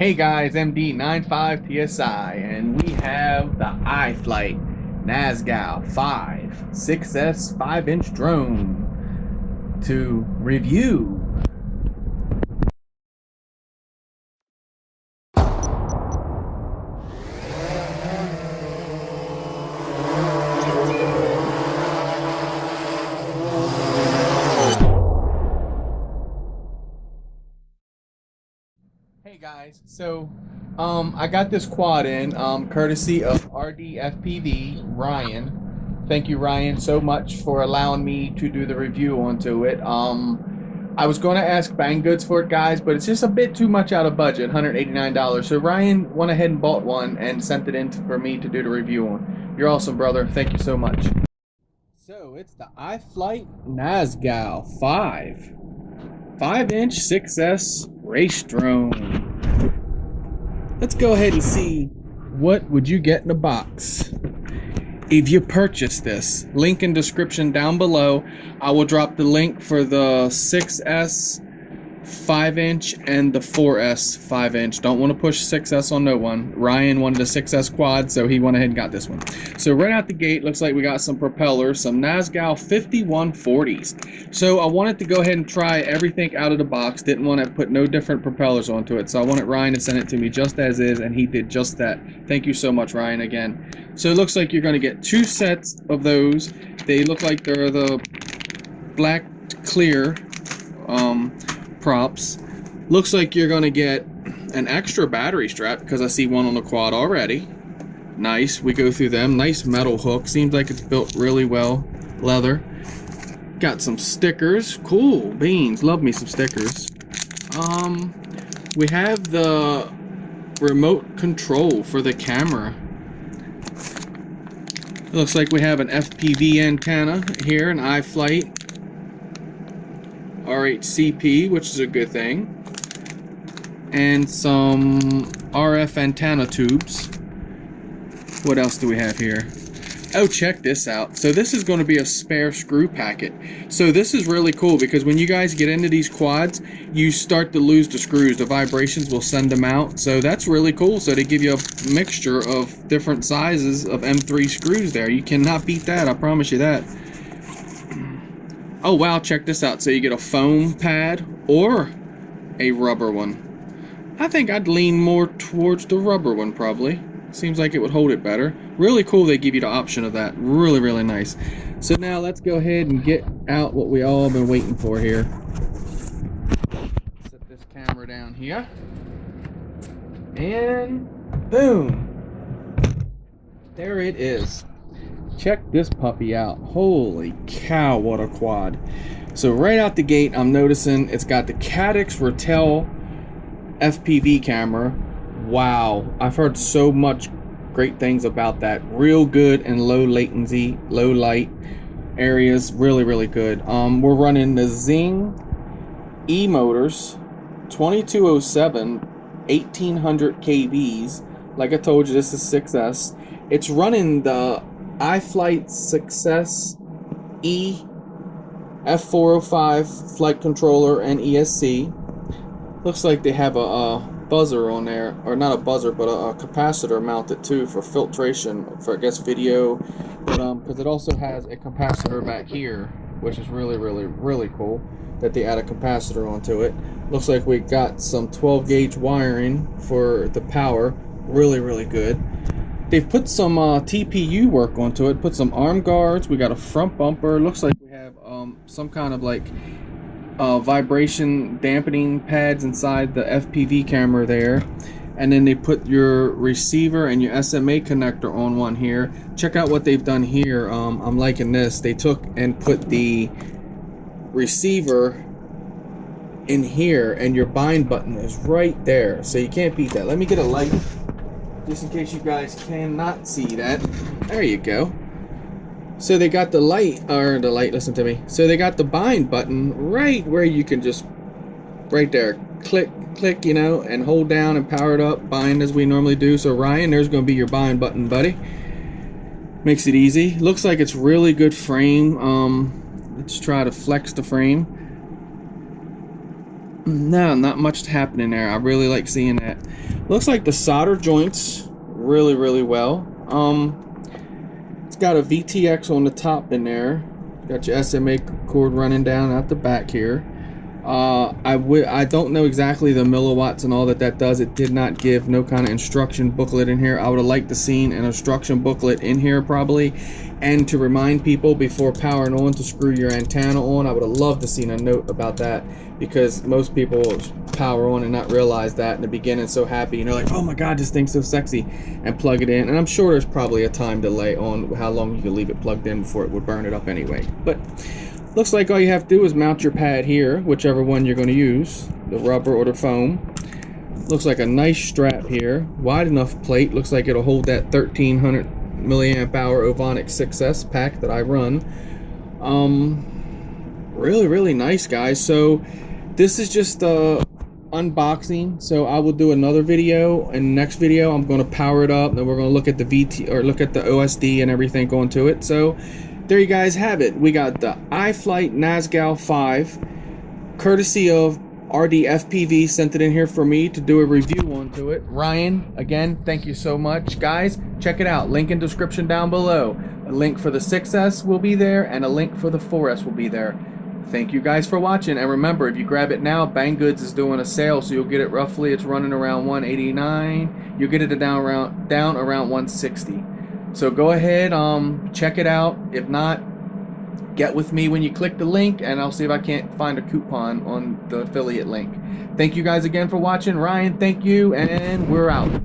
Hey guys, MD95 TSI, and we have the IFlight NazGul 5 6S 5-inch drone to review. Hey guys, so I got this quad in courtesy of RDFPV Ryan. Thank you, Ryan, so much for allowing me to do the review onto it. I was going to ask Banggood for it, guys, but it's just a bit too much out of budget, $189. So Ryan went ahead and bought one and sent it in for me to do the review on. You're awesome, brother. Thank you so much. So it's the IFlight NazGul 5-inch 6S race drone. Let's go ahead and see what would you get in a box if you purchase this. Link in description down below. I will drop the link for the 6S 5-inch and the 4S 5-inch. Don't want to push 6S on no one. Ryan wanted a 6S quad, so he went ahead and got this one. So right out the gate, looks like we got some propellers, some NazGul 5140s. So I wanted to go ahead and try everything out of the box. Didn't want to put no different propellers onto it. So I wanted Ryan to send it to me just as is, and he did just that. Thank you so much, Ryan, again. So it looks like you're going to get two sets of those. They look like they're the black clear props. Looks like you're going to get an extra battery strap because I see one on the quad already. Nice. We go through them. Nice metal hook. Seems like it's built really well. Leather. Got some stickers. Cool beans. Love me some stickers. We have the remote control for the camera. Looks like we have an FPV antenna here, an IFlight RHCP, which is a good thing, and some RF antenna tubes. What else do we have here? Oh, check this out. So this is going to be a spare screw packet. So this is really cool because when you guys get into these quads, you start to lose the screws. The vibrations will send them out. So that's really cool. So they give you a mixture of different sizes of M3 screws there. You cannot beat that, I promise you that. Oh wow, check this out. So you get a foam pad or a rubber one. I think I'd lean more towards the rubber one probably. Seems like it would hold it better. Really cool they give you the option of that. Really, really nice. So now let's go ahead and get out what we all been waiting for here. Set this camera down here. And boom. There it is. Check this puppy out. Holy cow, what a quad. So right out the gate, I'm noticing it's got the Cadix Ratel FPV camera. Wow, I've heard so much great things about that. Real good in low latency, low light areas. Really, really good. We're running the Zing E motors, 2207, 1800 kVs. Like I told you, this is 6S. It's running the iFlight Success E F405 flight controller and ESC. Looks like they have a buzzer on there, or not a buzzer, but a capacitor mounted too for filtration for, I guess, video. But because it also has a capacitor back here, which is really, really, really cool that they add a capacitor onto it. Looks like we got some 12 gauge wiring for the power. Really, really good. They've put some TPU work onto it, put some arm guards. We got a front bumper. Looks like we have some kind of like vibration dampening pads inside the FPV camera there. And then they put your receiver and your SMA connector on one here. Check out what they've done here. I'm liking this. They took and put the receiver in here, and your bind button is right there. So you can't beat that. Let me get a light, just in case you guys cannot see that. There you go. So they got the light, listen to me. So they got the bind button right where you can just, right there, click, you know, and hold down and power it up, bind as we normally do. So Ryan, there's going to be your bind button, buddy. Makes it easy. Looks like it's really good frame. Let's try to flex the frame. No, not much happening there. I really like seeing that. Looks like the solder joints really well. It's got a VTX on the top in there. Got your SMA cord running down out the back here. I don't know exactly the milliwatts and all that does. It did not give no kind of instruction booklet in here. I would have liked to seen an instruction booklet in here probably, and to remind people before powering on to screw your antenna on. I would have loved to seen a note about that, because most people power on and not realize that in the beginning, so happy, and they're like, oh my god, this thing's so sexy, and plug it in. And I'm sure there's probably a time delay on how long you can leave it plugged in before it would burn it up anyway. But looks like all you have to do is mount your pad here, whichever one you're going to use, the rubber or the foam. Looks like a nice strap here, wide enough plate. Looks like it'll hold that 1300 milliamp hour Ovonic 6S pack that I run. Really nice, guys. So this is just unboxing. So I will do another video. In the next video, I'm going to power it up, and we're going to look at the VT, or look at the OSD and everything going to it. So there you guys have it. We got the IFlight NazGul 5, courtesy of RDFPV, sent it in here for me to do a review onto it. Ryan, again, thank you so much. Guys, check it out. Link in description down below. A link for the 6S will be there, and a link for the 4S will be there. Thank you guys for watching, and remember, if you grab it now, Banggood is doing a sale, so you'll get it roughly, it's running around 189. You'll get it down around 160. So go ahead, check it out. If not, get with me when you click the link, and I'll see if I can't find a coupon on the affiliate link. Thank you guys again for watching. Ryan, thank you, and we're out.